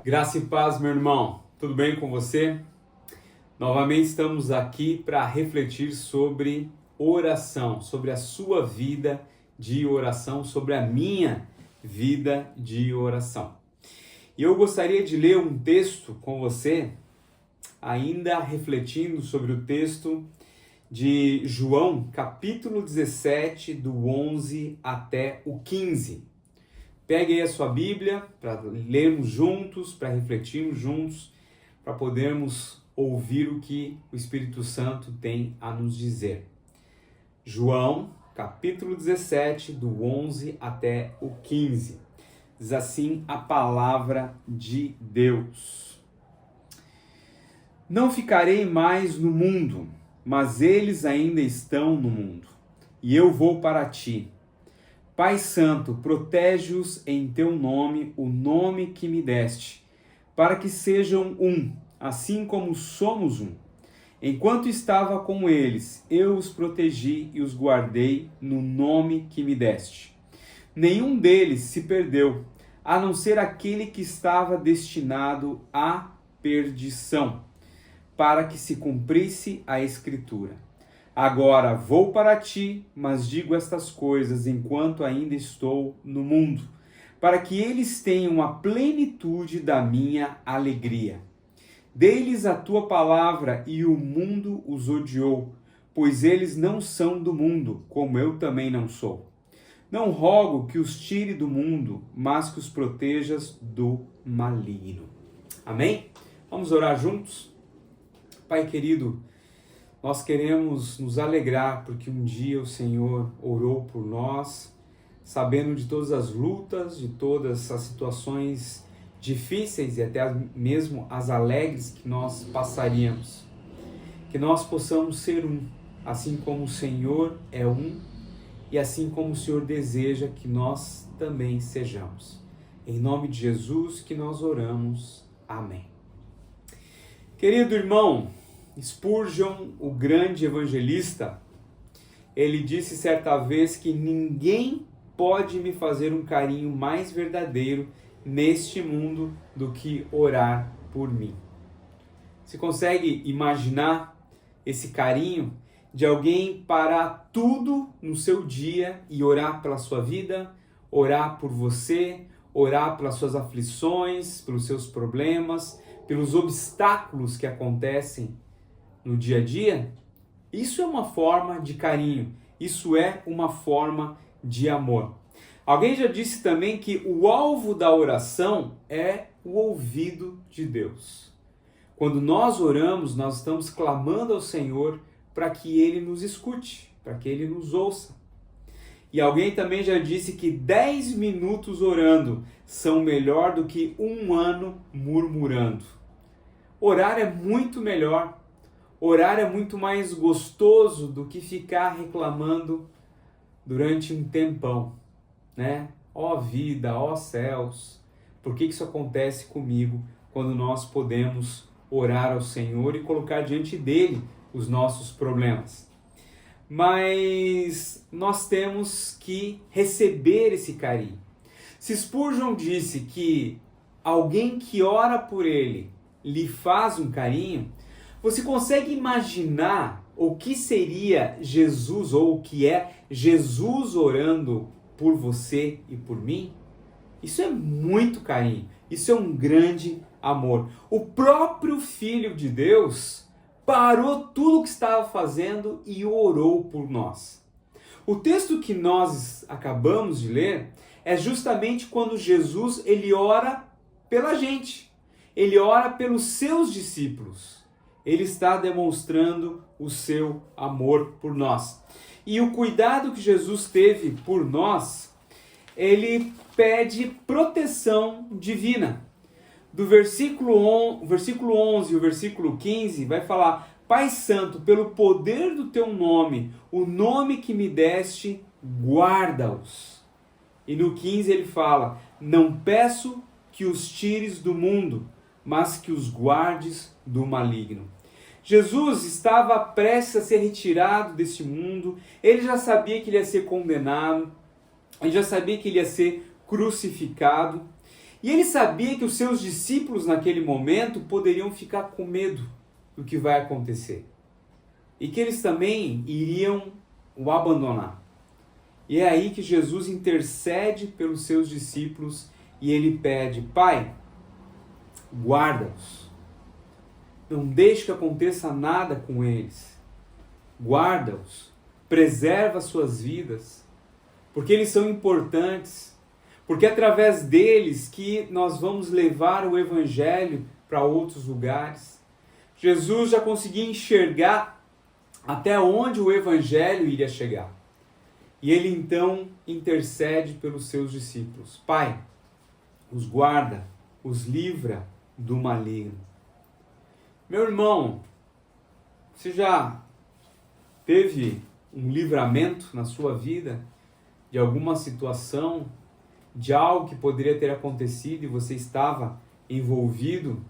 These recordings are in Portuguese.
Graça e paz, meu irmão. Tudo bem com você? Novamente estamos aqui para refletir sobre oração, sobre a sua vida de oração, sobre a minha vida de oração. E eu gostaria de ler um texto com você, ainda refletindo sobre o texto de João, capítulo 17, do 11 até o 15. Pegue aí a sua Bíblia para lermos juntos, para refletirmos juntos, para podermos ouvir o que o Espírito Santo tem a nos dizer. João, capítulo 17, do 11 até o 15. Diz assim a palavra de Deus. Não ficarei mais no mundo, mas eles ainda estão no mundo, e eu vou para ti. Pai Santo, protege-os em teu nome, o nome que me deste, para que sejam um, assim como somos um. Enquanto estava com eles, eu os protegi e os guardei no nome que me deste. Nenhum deles se perdeu, a não ser aquele que estava destinado à perdição, para que se cumprisse a Escritura. Agora vou para ti, mas digo estas coisas enquanto ainda estou no mundo, para que eles tenham a plenitude da minha alegria. Dei-lhes a tua palavra e o mundo os odiou, pois eles não são do mundo, como eu também não sou. Não rogo que os tire do mundo, mas que os protejas do maligno. Amém? Vamos orar juntos? Pai querido, nós queremos nos alegrar porque um dia o Senhor orou por nós, sabendo de todas as lutas, de todas as situações difíceis e até mesmo as alegres que nós passaríamos. Que nós possamos ser um, assim como o Senhor é um e assim como o Senhor deseja que nós também sejamos. Em nome de Jesus que nós oramos. Amém. Querido irmão, Spurgeon, o grande evangelista, ele disse certa vez que ninguém pode me fazer um carinho mais verdadeiro neste mundo do que orar por mim. Você consegue imaginar esse carinho de alguém parar tudo no seu dia e orar pela sua vida, orar por você, orar pelas suas aflições, pelos seus problemas, pelos obstáculos que acontecem no dia a dia? Isso é uma forma de carinho, isso é uma forma de amor. Alguém já disse também que o alvo da oração é o ouvido de Deus. Quando nós oramos, nós estamos clamando ao Senhor para que Ele nos escute, para que Ele nos ouça. E alguém também já disse que 10 minutos orando são melhor do que um ano murmurando. Orar é muito melhor. Orar é muito mais gostoso do que ficar reclamando durante um tempão, né? Ó vida, ó céus, por que isso acontece comigo quando nós podemos orar ao Senhor e colocar diante dele os nossos problemas? Mas nós temos que receber esse carinho. Se Spurgeon disse que alguém que ora por ele lhe faz um carinho, você consegue imaginar o que seria Jesus ou o que é Jesus orando por você e por mim? Isso é muito carinho, isso é um grande amor. O próprio Filho de Deus parou tudo o que estava fazendo e orou por nós. O texto que nós acabamos de ler é justamente quando Jesus ele ora pela gente, ele ora pelos seus discípulos. Ele está demonstrando o seu amor por nós. E o cuidado que Jesus teve por nós, ele pede proteção divina. Do versículo 11 e o versículo 15 vai falar: Pai Santo, pelo poder do teu nome, o nome que me deste, guarda-os. E no 15 ele fala: não peço que os tires do mundo, mas que os guardes do maligno. Jesus estava prestes a ser retirado deste mundo, ele já sabia que ele ia ser condenado, ele já sabia que ele ia ser crucificado, E ele sabia que os seus discípulos naquele momento poderiam ficar com medo do que vai acontecer. E que eles também iriam o abandonar. E é aí que Jesus intercede pelos seus discípulos e ele pede: Pai, guarda-os. Não deixe que aconteça nada com eles. Guarda-os. Preserva suas vidas. Porque eles são importantes. Porque é através deles que nós vamos levar o Evangelho para outros lugares. Jesus já conseguia enxergar até onde o Evangelho iria chegar. E ele então intercede pelos seus discípulos. Pai, os guarda, os livra do maligno. Meu irmão, você já teve um livramento na sua vida de alguma situação, de algo que poderia ter acontecido e você estava envolvido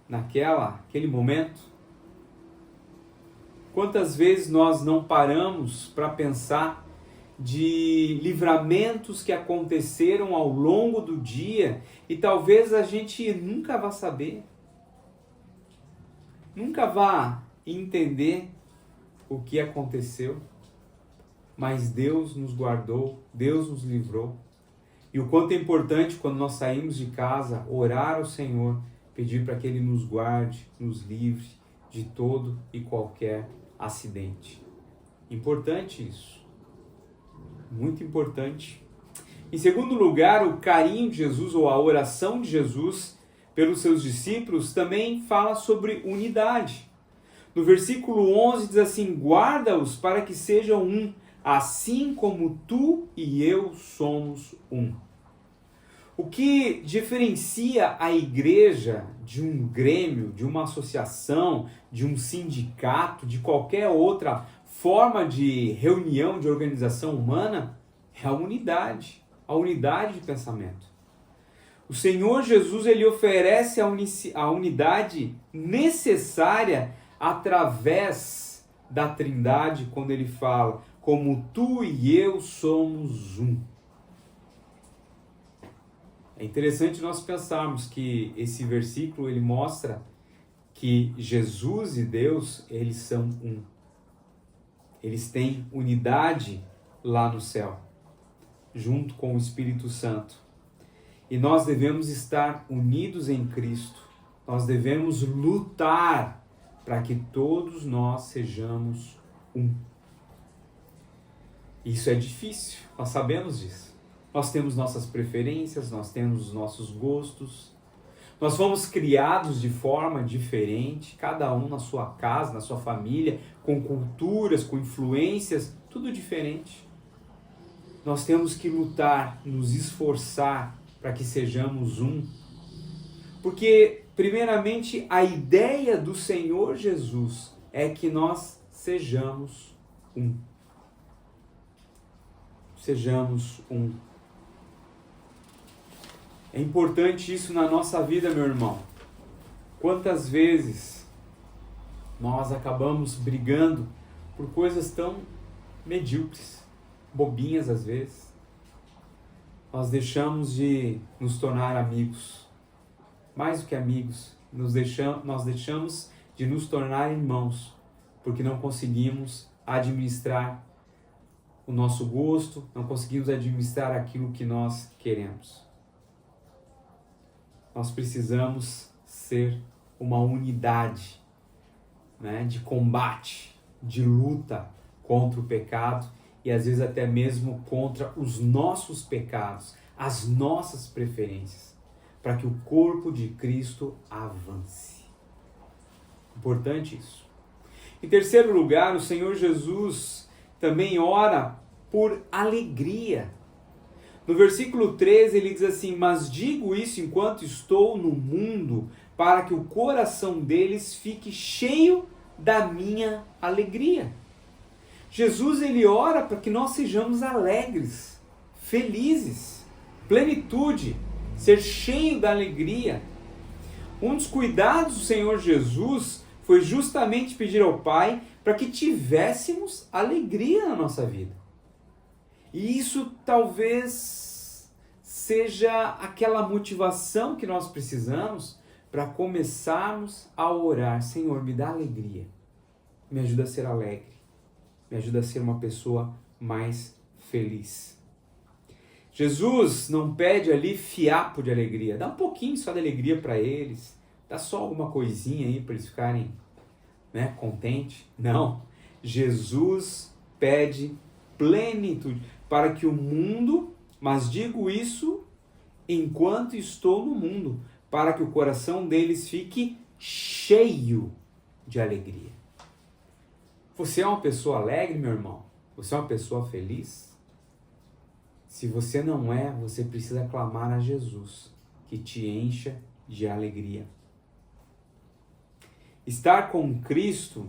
naquele momento? Quantas vezes nós não paramos para pensar de livramentos que aconteceram ao longo do dia e talvez a gente nunca vá saber, nunca vá entender o que aconteceu, mas Deus nos guardou, Deus nos livrou. E o quanto é importante quando nós saímos de casa, orar ao Senhor, pedir para que Ele nos guarde, nos livre de todo e qualquer acidente. Importante isso. Muito importante. Em segundo lugar, o carinho de Jesus ou a oração de Jesus pelos seus discípulos também fala sobre unidade. No versículo 11 diz assim: guarda-os para que sejam um, assim como tu e eu somos um. O que diferencia a igreja de um grêmio, de uma associação, de um sindicato, de qualquer outra forma de reunião, de organização humana, é a unidade de pensamento. O Senhor Jesus, ele oferece a unidade necessária através da Trindade, quando ele fala: como tu e eu somos um. É interessante nós pensarmos que esse versículo ele mostra que Jesus e Deus, eles são um. Eles têm unidade lá no céu, junto com o Espírito Santo. E nós devemos estar unidos em Cristo. Nós devemos lutar para que todos nós sejamos um. Isso é difícil, nós sabemos disso. Nós temos nossas preferências, nós temos os nossos gostos. Nós fomos criados de forma diferente, cada um na sua casa, na sua família, com culturas, com influências, tudo diferente. Nós temos que lutar, nos esforçar para que sejamos um. Porque, primeiramente, a ideia do Senhor Jesus é que nós sejamos um. Sejamos um. É importante isso na nossa vida, meu irmão. Quantas vezes nós acabamos brigando por coisas tão medíocres, bobinhas às vezes. Nós deixamos de nos tornar amigos. Mais do que amigos, nós deixamos de nos tornar irmãos, porque não conseguimos administrar o nosso gosto, não conseguimos administrar aquilo que nós queremos. Nós precisamos ser uma unidade, né, de combate, de luta contra o pecado e às vezes até mesmo contra os nossos pecados, as nossas preferências, para que o corpo de Cristo avance. Importante isso. Em terceiro lugar, o Senhor Jesus também ora por alegria. No versículo 13 ele diz assim: mas digo isso enquanto estou no mundo, para que o coração deles fique cheio da minha alegria. Jesus ele ora para que nós sejamos alegres, felizes, plenitude, ser cheio da alegria. Um dos cuidados do Senhor Jesus foi justamente pedir ao Pai para que tivéssemos alegria na nossa vida. E isso talvez seja aquela motivação que nós precisamos para começarmos a orar. Senhor, me dá alegria, me ajuda a ser alegre, me ajuda a ser uma pessoa mais feliz. Jesus não pede ali fiapo de alegria, dá um pouquinho só de alegria para eles, dá só alguma coisinha aí para eles ficarem, né, contentes. Não, Jesus pede plenitude para que o mundo, mas digo isso enquanto estou no mundo, para que o coração deles fique cheio de alegria. Você é uma pessoa alegre, meu irmão? Você é uma pessoa feliz? Se você não é, você precisa clamar a Jesus, que te encha de alegria. Estar com Cristo,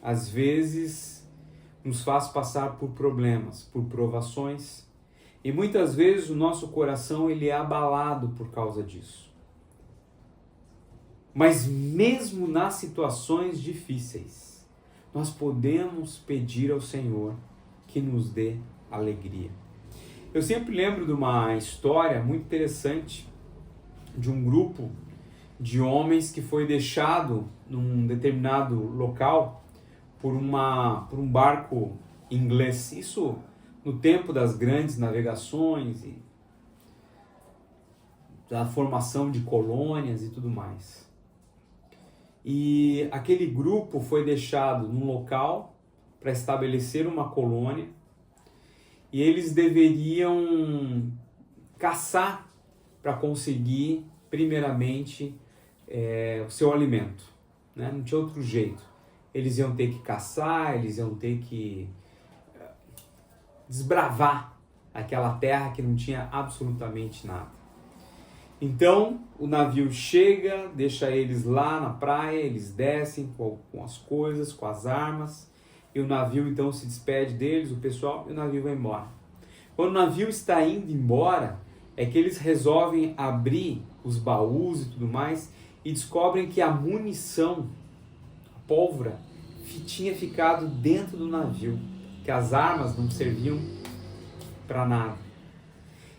às vezes, nos faz passar por problemas, por provações, e muitas vezes o nosso coração ele é abalado por causa disso. Mas mesmo nas situações difíceis, nós podemos pedir ao Senhor que nos dê alegria. Eu sempre lembro de uma história muito interessante de um grupo de homens que foi deixado num determinado local por um barco inglês. Isso no tempo das grandes navegações e da formação de colônias e tudo mais. E aquele grupo foi deixado num local para estabelecer uma colônia e eles deveriam caçar para conseguir, primeiramente, o seu alimento, né? Não tinha outro jeito. Eles iam ter que caçar, eles iam ter que desbravar aquela terra que não tinha absolutamente nada. Então, o navio chega, deixa eles lá na praia, eles descem com as coisas, com as armas, e o navio então se despede deles, o pessoal, e o navio vai embora. Quando o navio está indo embora, é que eles resolvem abrir os baús e tudo mais, e descobrem que a munição, a pólvora, tinha ficado dentro do navio, que as armas não serviam para nada.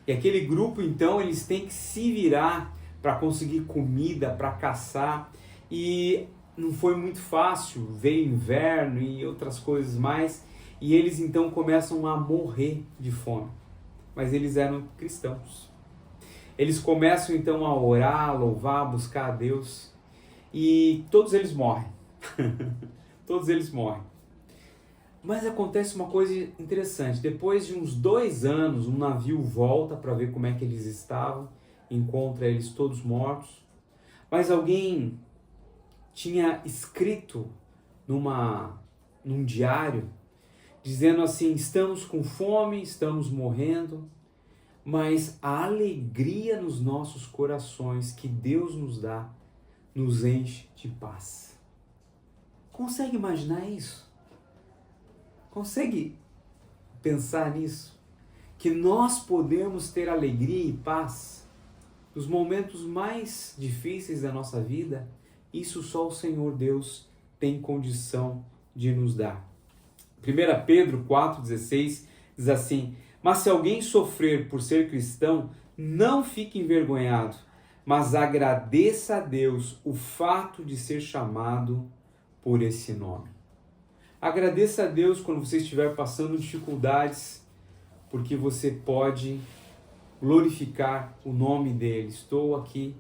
E aquele grupo, então, eles têm que se virar para conseguir comida, para caçar. E não foi muito fácil, veio inverno e outras coisas mais. E eles, então, começam a morrer de fome. Mas eles eram cristãos. Eles começam, então, a orar, a louvar, a buscar a Deus. E todos eles morrem. Todos eles morrem. Mas acontece uma coisa interessante. Depois de uns 2 anos, um navio volta para ver como é que eles estavam, encontra eles todos mortos. Mas alguém tinha escrito num diário, dizendo assim: estamos com fome, estamos morrendo, mas a alegria nos nossos corações que Deus nos dá, nos enche de paz. Consegue imaginar isso? Consegue pensar nisso? Que nós podemos ter alegria e paz nos momentos mais difíceis da nossa vida? Isso só o Senhor Deus tem condição de nos dar. 1 Pedro 4,16 diz assim: mas se alguém sofrer por ser cristão, não fique envergonhado, mas agradeça a Deus o fato de ser chamado por esse nome. Agradeça a Deus quando você estiver passando dificuldades, porque você pode glorificar o nome dele. Estou aqui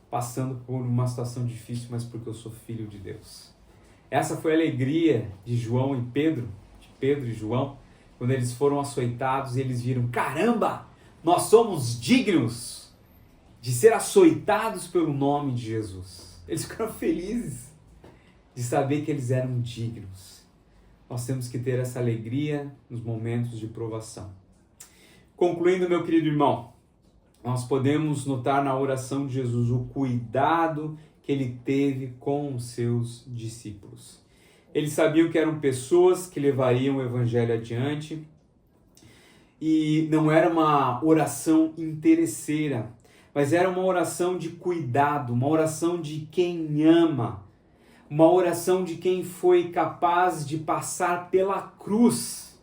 passando por uma situação difícil, mas porque eu sou filho de Deus. Essa foi a alegria de João e Pedro, de Pedro e João, quando eles foram açoitados e eles viram: caramba, nós somos dignos de ser açoitados pelo nome de Jesus. Eles ficaram felizes de saber que eles eram dignos. Nós temos que ter essa alegria nos momentos de provação. Concluindo, meu querido irmão, nós podemos notar na oração de Jesus o cuidado que ele teve com os seus discípulos. Eles sabiam que eram pessoas que levariam o evangelho adiante e não era uma oração interesseira, mas era uma oração de cuidado, uma oração de quem ama, uma oração de quem foi capaz de passar pela cruz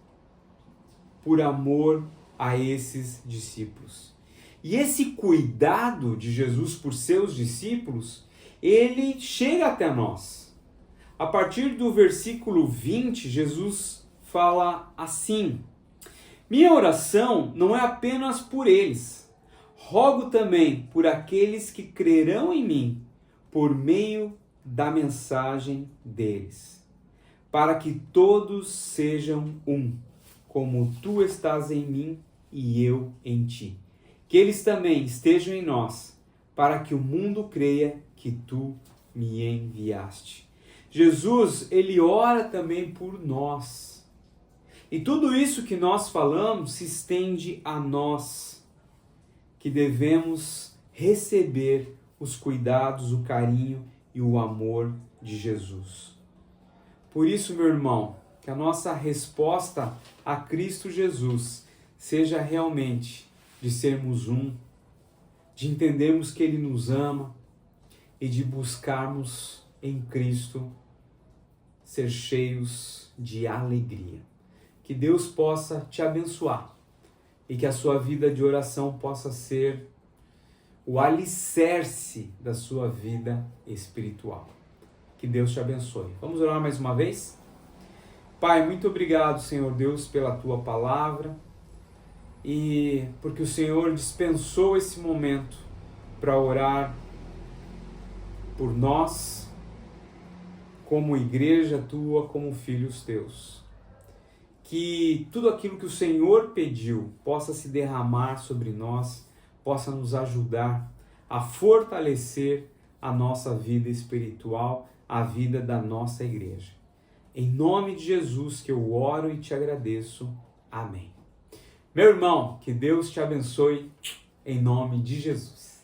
por amor a esses discípulos. E esse cuidado de Jesus por seus discípulos, ele chega até nós. A partir do versículo 20, Jesus fala assim: minha oração não é apenas por eles, rogo também por aqueles que crerão em mim, por meio da mensagem deles, para que todos sejam um, como tu estás em mim e eu em ti. Que eles também estejam em nós, para que o mundo creia que tu me enviaste. Jesus, ele ora também por nós. E tudo isso que nós falamos se estende a nós, que devemos receber os cuidados, o carinho e o amor de Jesus. Por isso, meu irmão, que a nossa resposta a Cristo Jesus seja realmente de sermos um, de entendermos que Ele nos ama e de buscarmos em Cristo ser cheios de alegria. Que Deus possa te abençoar e que a sua vida de oração possa ser o alicerce da sua vida espiritual. Que Deus te abençoe. Vamos orar mais uma vez? Pai, muito obrigado, Senhor Deus, pela tua palavra e porque o Senhor dispensou esse momento para orar por nós, como igreja tua, como filhos teus. Que tudo aquilo que o Senhor pediu possa se derramar sobre nós, possa nos ajudar a fortalecer a nossa vida espiritual, a vida da nossa igreja. Em nome de Jesus que eu oro e te agradeço. Amém. Meu irmão, que Deus te abençoe em nome de Jesus.